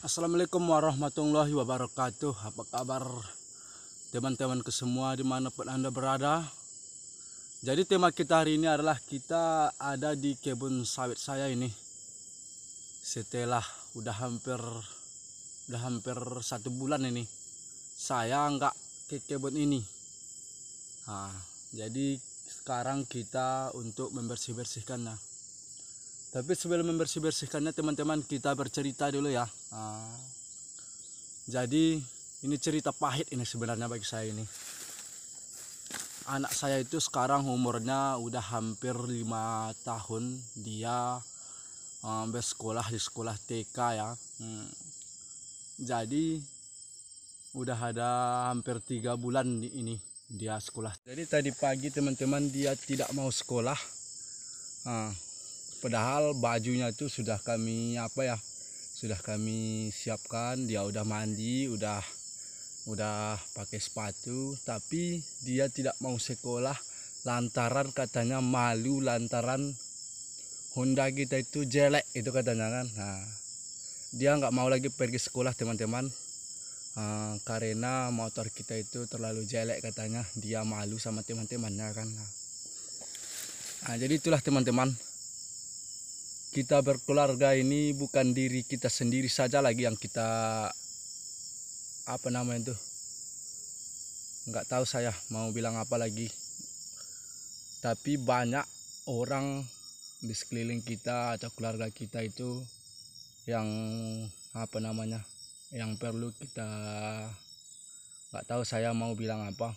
Assalamualaikum warahmatullahi wabarakatuh. Apa kabar teman-teman semua dimanapun Anda berada? Jadi tema kita hari ini adalah kita ada di kebun sawit saya ini. Setelah udah hampir 1 bulan ini saya nggak ke kebun ini. Jadi sekarang kita untuk membersih-bersihkannya. Tapi sebelum membersih-bersihkannya teman-teman, kita bercerita dulu ya. Jadi ini cerita pahit ini sebenarnya bagi saya ini. Anak saya itu sekarang umurnya udah hampir 5 tahun. Dia bersekolah di sekolah TK ya. Jadi udah ada hampir 3 bulan ini dia sekolah. Jadi tadi pagi teman-teman dia tidak mau sekolah. Padahal bajunya itu sudah kami siapkan, dia udah mandi, udah pakai sepatu, tapi dia tidak mau sekolah lantaran katanya malu, lantaran Honda kita itu jelek itu katanya kan. Dia nggak mau lagi pergi sekolah teman-teman, karena motor kita itu terlalu jelek katanya, dia malu sama teman-temannya kan. Jadi itulah teman-teman, kita berkeluarga ini bukan diri kita sendiri saja lagi yang kita nggak tahu saya mau bilang apa lagi, tapi banyak orang di sekeliling kita atau keluarga kita itu yang yang perlu kita, nggak tahu saya mau bilang apa.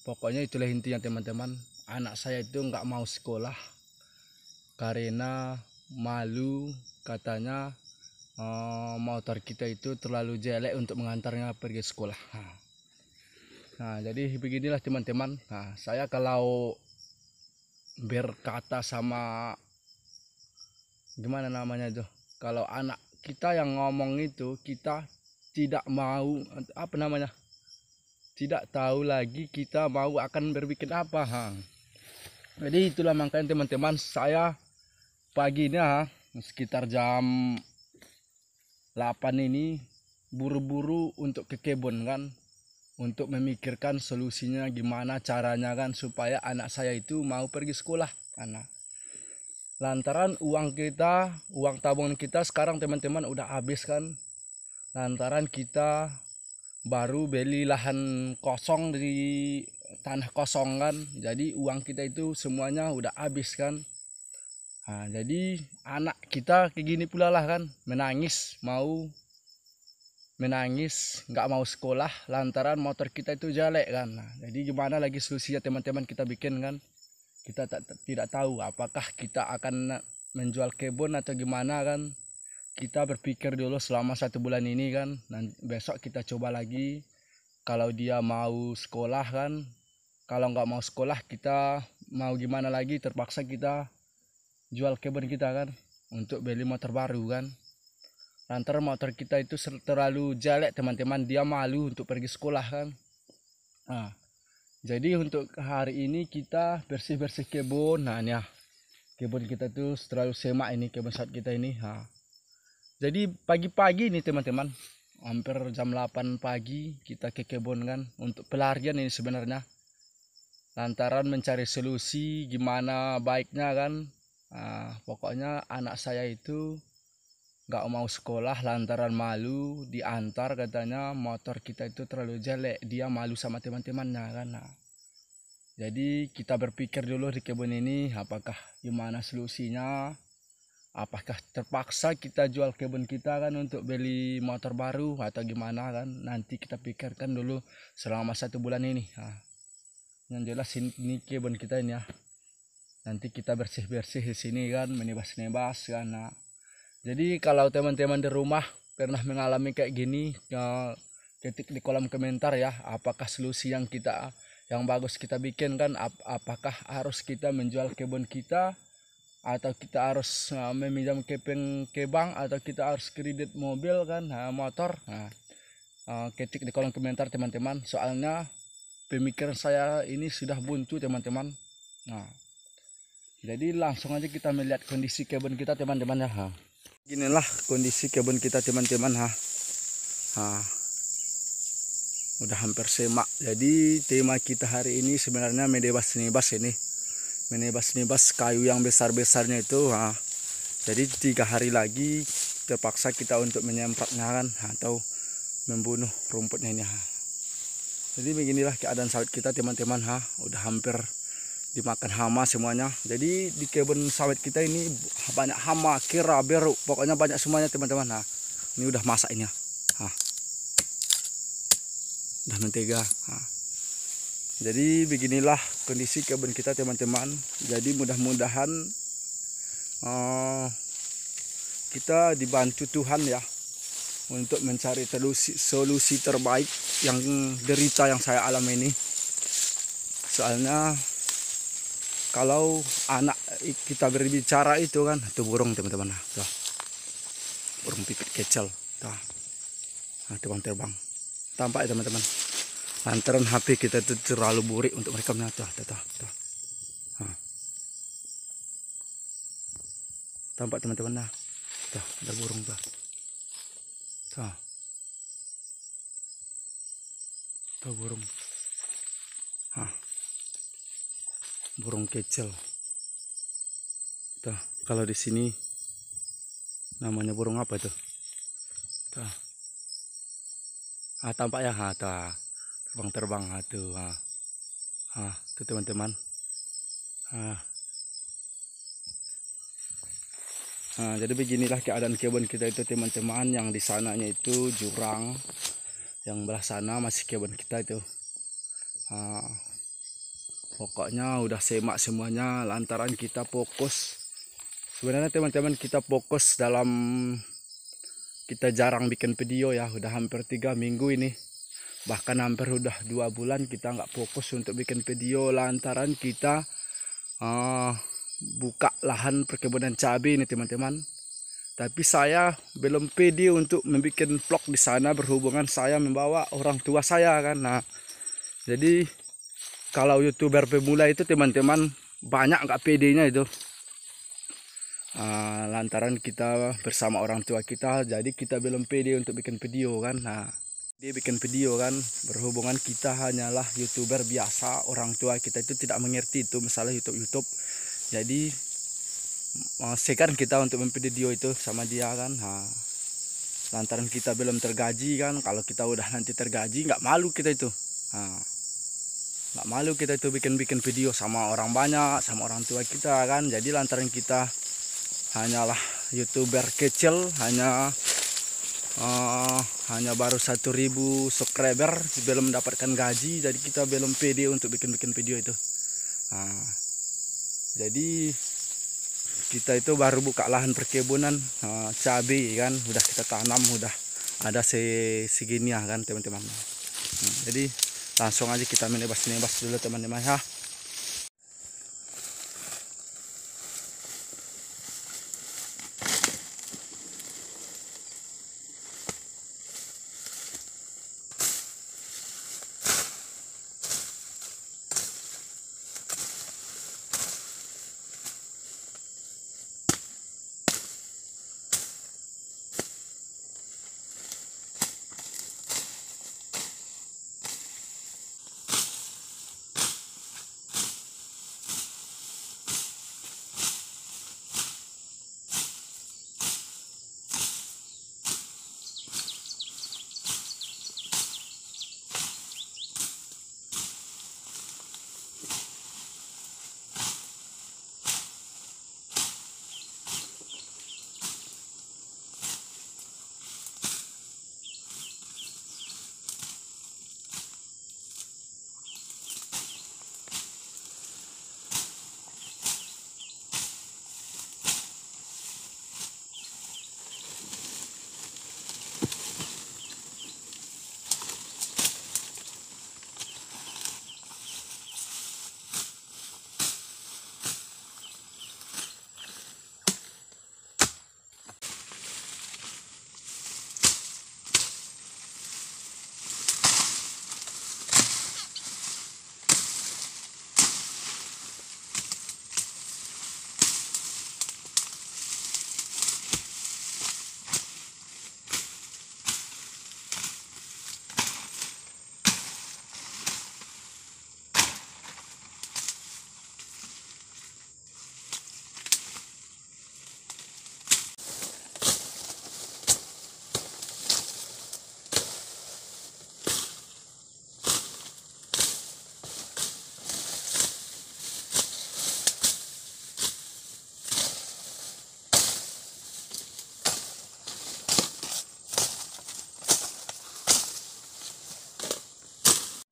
Pokoknya itulah intinya teman-teman, anak saya itu nggak mau sekolah karena malu katanya motor kita itu terlalu jelek untuk mengantarnya pergi sekolah. Jadi beginilah teman-teman. Saya kalau berkata sama gimana namanya itu, kalau anak kita yang ngomong itu kita tidak mau tidak tahu lagi kita mau akan berpikir apa. Jadi itulah makanya teman-teman, saya paginya sekitar jam 8 ini buru-buru untuk ke kebun kan, untuk memikirkan solusinya gimana caranya kan supaya anak saya itu mau pergi sekolah. Lantaran uang tabungan kita sekarang teman-teman udah habis kan, lantaran kita baru beli lahan kosong di tanah kosong kan, jadi uang kita itu semuanya udah habis kan. Jadi anak kita kayak gini pula lah kan, menangis nggak mau sekolah lantaran motor kita itu jelek kan. Jadi gimana lagi solusinya teman-teman kita bikin kan, kita tidak tahu apakah kita akan menjual kebun atau gimana kan. Kita berpikir dulu selama 1 bulan ini kan, besok kita coba lagi. Kalau dia mau sekolah kan, kalau nggak mau sekolah kita mau gimana lagi, terpaksa kita jual kebun kita kan untuk beli motor baru kan. Lantaran motor kita itu terlalu jelek teman-teman, dia malu untuk pergi sekolah kan. Jadi untuk hari ini kita bersih-bersih kebun. Kebun kita tuh terlalu semak ini, kebun sawit kita ini. Jadi pagi-pagi ini teman-teman, hampir jam 8 pagi kita ke kebun kan, untuk pelarian ini sebenarnya, lantaran mencari solusi gimana baiknya kan. Pokoknya anak saya itu nggak mau sekolah lantaran malu diantar, katanya motor kita itu terlalu jelek, dia malu sama teman-temannya kan. Jadi kita berpikir dulu di kebun ini apakah gimana solusinya, apakah terpaksa kita jual kebun kita kan untuk beli motor baru atau gimana kan, nanti kita pikirkan dulu selama 1 bulan ini. Yang jelas ini kebun kita ini ya, nanti kita bersih-bersih di sini kan, menebas-nebas kan. Jadi kalau teman-teman di rumah pernah mengalami kayak gini, ketik di kolom komentar ya, apakah solusi yang bagus kita bikin kan, apakah harus kita menjual kebun kita atau kita harus meminjam ke bank atau kita harus kredit mobil kan, motor. Ketik di kolom komentar teman-teman, soalnya pemikiran saya ini sudah buntu teman-teman. Jadi langsung aja kita melihat kondisi kebun kita teman-teman ya. Inilah kondisi kebun kita teman-teman. Udah hampir semak. Jadi tema kita hari ini sebenarnya menebas-nebas ini. Menebas-nebas kayu yang besar-besarnya itu. Jadi 3 hari lagi terpaksa kita untuk menyempratnya kan, atau membunuh rumputnya ini. Jadi beginilah keadaan sawit kita teman-teman. Udah hampir dimakan hama semuanya. Jadi di kebun sawit kita ini banyak hama, kera, beruk, pokoknya banyak semuanya teman-teman. Ini udah masak ini. Udah mentega. Jadi beginilah kondisi kebun kita teman-teman. Jadi mudah-mudahan kita dibantu Tuhan ya untuk mencari solusi terbaik yang derita yang saya alami ini. Soalnya kalau anak kita berbicara itu kan, itu burung teman-teman. Tuh. Burung pipit kecil. Tuh. Terbang-terbang. Tampak ya teman-teman. Lantaran HP kita itu terlalu burik untuk mereka menyatu. Tuh. Tampak teman-teman. Tuh, ada burung tuh. Tuh. Tuh burung. Burung kecil. Tuh, kalau di sini namanya burung apa tuh? Tuh. Tampak ya, tuh. Terbang-terbang tuh. Tuh teman-teman. Jadi beginilah keadaan kebun kita itu teman-teman. Yang di sananya itu jurang, yang belah sana masih kebun kita itu. Pokoknya udah semak semuanya lantaran kita fokus. Sebenarnya teman-teman kita fokus dalam, kita jarang bikin video ya. Udah hampir 3 minggu ini. Bahkan hampir udah 2 bulan kita nggak fokus untuk bikin video lantaran kita buka lahan perkebunan cabai ini teman-teman. Tapi saya belum pede untuk membuat vlog di sana berhubungan saya membawa orang tua saya kan. Jadi kalau YouTuber pemula itu teman-teman banyak nggak pedenya itu. Lantaran kita bersama orang tua kita, jadi kita belum pede untuk bikin video kan. Dia bikin video kan, berhubungan kita hanyalah YouTuber biasa, orang tua kita itu tidak mengerti itu masalah YouTube. Jadi segan kita untuk membuat video itu sama dia kan. Lantaran kita belum tergaji kan, kalau kita udah nanti tergaji nggak malu kita itu. Nggak malu kita itu bikin video sama orang banyak, sama orang tua kita kan. Jadi lantaran kita hanyalah YouTuber kecil, hanya baru 1.000 subscriber, belum mendapatkan gaji, jadi kita belum pede untuk bikin video itu. Jadi kita itu baru buka lahan perkebunan cabai kan, udah kita tanam, udah ada segini ya kan teman-teman. Jadi langsung aja kita menebas-nebas dulu teman-teman ya.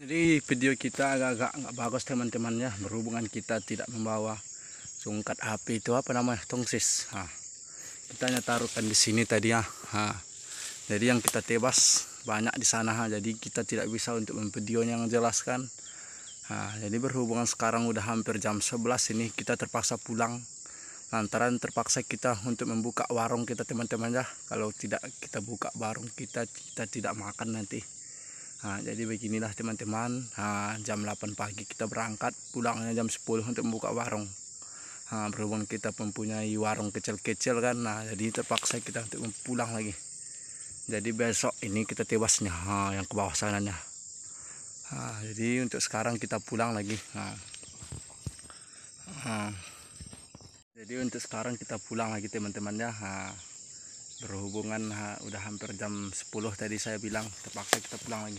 Jadi video kita agak-agak nggak bagus teman-teman ya, berhubungan kita tidak membawa sungkat api itu apa namanya, tongsis. Kita hanya taruhkan di sini tadi ya. Jadi yang kita tebas banyak di sana. Jadi kita tidak bisa untuk memvideonya yang jelaskan. Jadi berhubungan sekarang udah hampir jam 11 ini, kita terpaksa pulang. Lantaran terpaksa kita untuk membuka warung kita teman-teman ya. Kalau tidak kita buka warung kita tidak makan nanti. Jadi beginilah teman-teman. Jam 8 pagi kita berangkat, pulangnya jam 10 untuk membuka warung. Berhubung kita mempunyai warung kecil-kecil kan, jadi terpaksa kita untuk pulang lagi. Jadi besok ini kita tewasnya yang ke bawah sananya. Jadi untuk sekarang kita pulang lagi. Jadi untuk sekarang kita pulang lagi teman-teman ya. Berhubungan udah hampir jam 10 tadi saya bilang, terpaksa kita pulang lagi.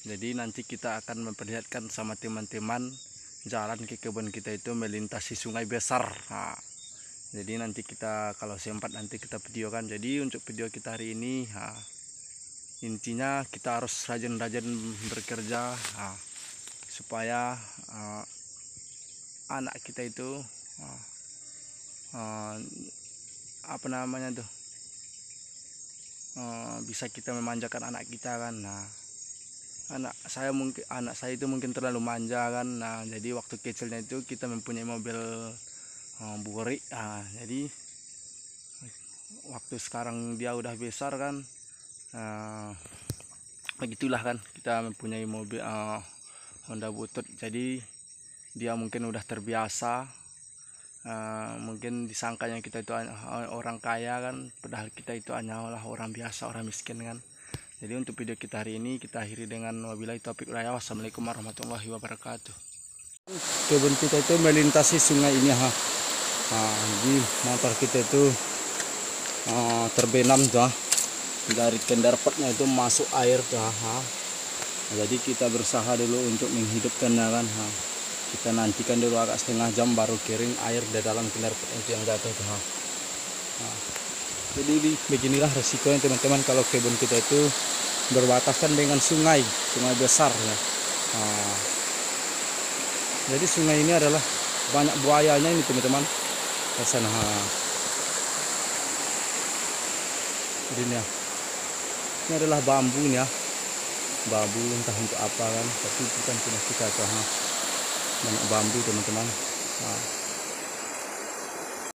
Jadi nanti kita akan memperlihatkan sama teman-teman jalan ke kebun kita itu melintasi sungai besar. Jadi nanti kita kalau sempat nanti kita videokan. Jadi untuk video kita hari ini intinya kita harus rajin-rajin bekerja supaya anak kita itu apa namanya tuh, bisa kita memanjakan anak kita kan. Anak saya itu mungkin terlalu manja kan. Jadi waktu kecilnya itu kita mempunyai mobil Buri. Jadi waktu sekarang dia udah besar kan, begitulah kan, kita mempunyai mobil Honda Butut. Jadi dia mungkin udah terbiasa. Mungkin disangkanya kita itu orang kaya kan, padahal kita itu hanyalah orang biasa, orang miskin kan. Jadi untuk video kita hari ini kita akhiri dengan wabillahi taufiq wal hidayah. Wassalamualaikum warahmatullahi wabarakatuh. Kebun kita itu melintasi sungai ini jadi motor kita itu terbenam tuh. Dari kendarpotnya itu masuk air tuh. Jadi kita berusaha dulu untuk menghidupkannya kan. Kita nantikan dulu agak setengah jam baru kering air di dalam kendarpot itu yang jatuh tuh. Jadi beginilah resikonya teman-teman kalau kebun kita itu berbatasan dengan sungai besar ya. Jadi sungai ini adalah banyak buayanya ini teman-teman. Di sana. Ini ya. Ini adalah bambu nih ya. Bambu entah untuk apa kan, tapi bukan punya kita tuh. Banyak bambu teman-teman.